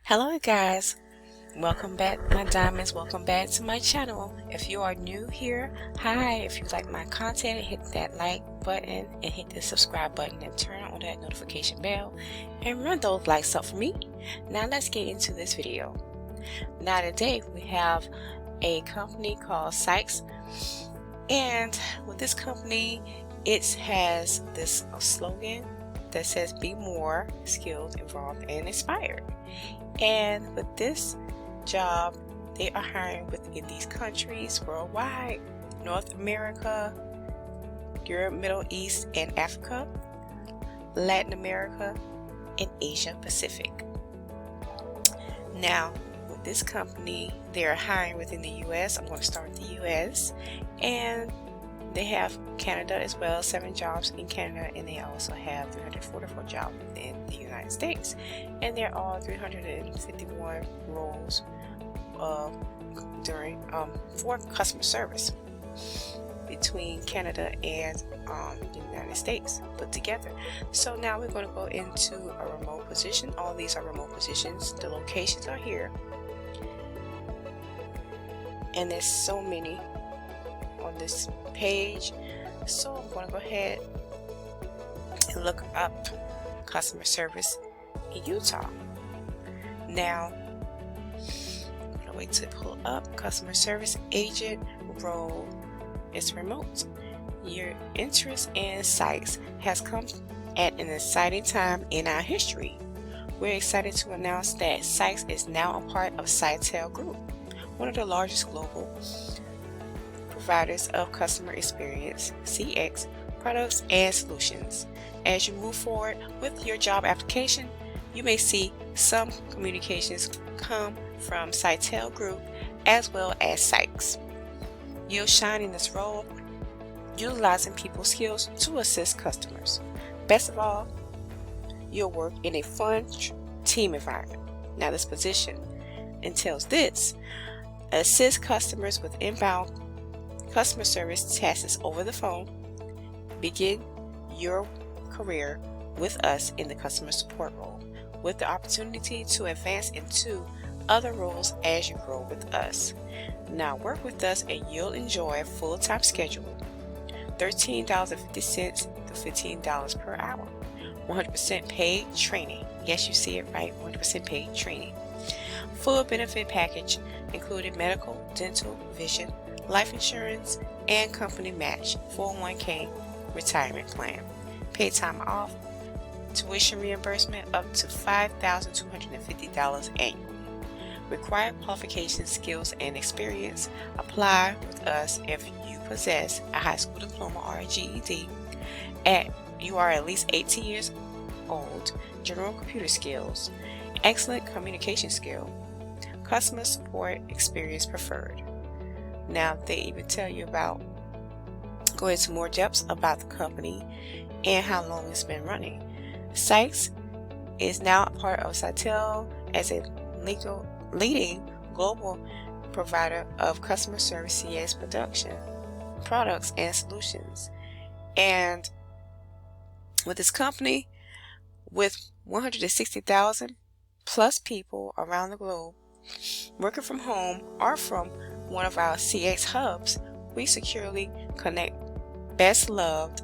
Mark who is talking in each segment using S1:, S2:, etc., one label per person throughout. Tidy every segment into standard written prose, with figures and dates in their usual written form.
S1: Hello guys, welcome back my diamonds, welcome back to my channel. If you are new here, hi. If you like my content, hit that like button and hit the subscribe button and turn on that notification bell and run those likes up for me. Now let's get into this video. Now today we have a company called Sykes, and with this company it has this slogan that says be more skilled, involved, and inspired. And with this job, they are hiring within these countries worldwide: North America, Europe, Middle East, and Africa, Latin America, and Asia Pacific. Now, with this company, they are hiring within the US. I'm going to start with the US, and they have Canada as well, 7 jobs in Canada, and they also have 344 jobs in the United States. And there are 351 roles for customer service between Canada and the United States put together. So now we're going to go into a remote position. All these are remote positions. The locations are here, and there's so many on this page, so I'm going to go ahead and look up customer service in Utah. Now I'm going to wait to pull up customer service agent role. It's remote. Your interest in Sykes has come at an exciting time in our history. We're excited to announce that Sykes is now a part of Cytel Group, one of the largest global providers of customer experience (CX) products and solutions. As you move forward with your job application, you may see some communications come from Cytel Group as well as Sykes. You'll shine in this role, utilizing people skills to assist customers. Best of all, you'll work in a fun team environment. Now this position entails this: assist customers with inbound customer service tasks over the phone. Begin your career with us in the customer support role, with the opportunity to advance into other roles as you grow with us. Now work with us and you'll enjoy a full-time schedule, $13.50 to $15 per hour, 100% paid training. Yes, you see it right, 100% paid training. Full benefit package including medical, dental, vision, life insurance, and company match 401k retirement plan. Paid time off, tuition reimbursement up to $5,250 annually. Required qualifications, skills, and experience. Apply with us if you possess a high school diploma or a GED, you are at least 18 years old, general computer skills, excellent communication skill, customer support experience preferred. Now they even tell you about, go into more depths about the company and how long it's been running. Sykes is now a part of Cytel as a leading global provider of customer service CX production products and solutions. And with this company, with 160,000 plus people around the globe working from home or from one of our CX hubs, we securely connect best loved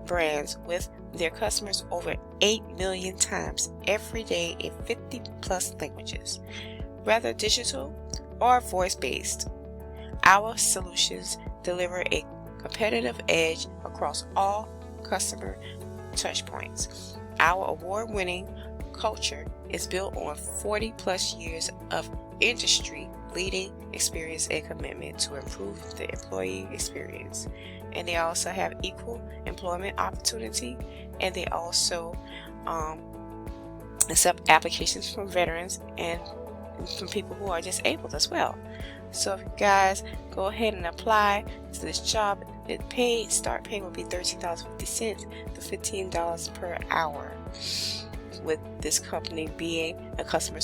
S1: brands with their customers over 8 million times every day in 50 plus languages, whether digital or voice based. Our solutions deliver a competitive edge across all customer touchpoints. Our award winning culture is built on 40 plus years of industry leading experience and commitment to improve the employee experience. And they also have equal employment opportunity, and they also accept applications from veterans and from people who are disabled as well. So if you guys go ahead and apply to this job, the start pay will be $13.50 to $15 per hour, with this company being a customer